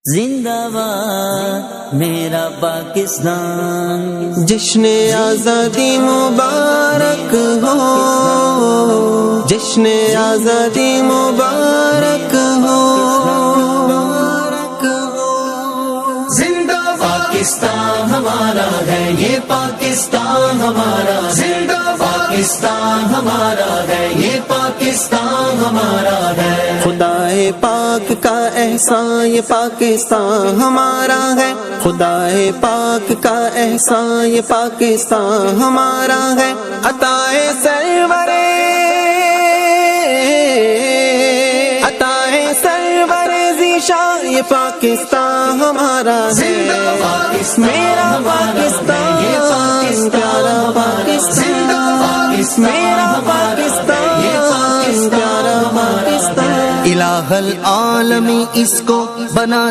زندہ باد میرا پاکستان، جشن آزادی مبارک ہو، جشن آزادی مبارک ہو، زندہ پاکستان ہمارا ہے، یہ پاکستان ہمارا، زندہ پاکستان ہمارا ہے، یہ پاکستان ہمارا ہے۔ خدائے پاک کا احسان یہ پاکستان ہمارا ہے، خدائے پاک کا احسان یہ پاکستان ہمارا ہے۔ عطائے سرور ذیشان یہ پاکستان ہمارا ہے۔ میرا پاکستان پیارا پاکستان، میرا پاکستان پیارا پاکستان، الہ العالمین اس کو بنا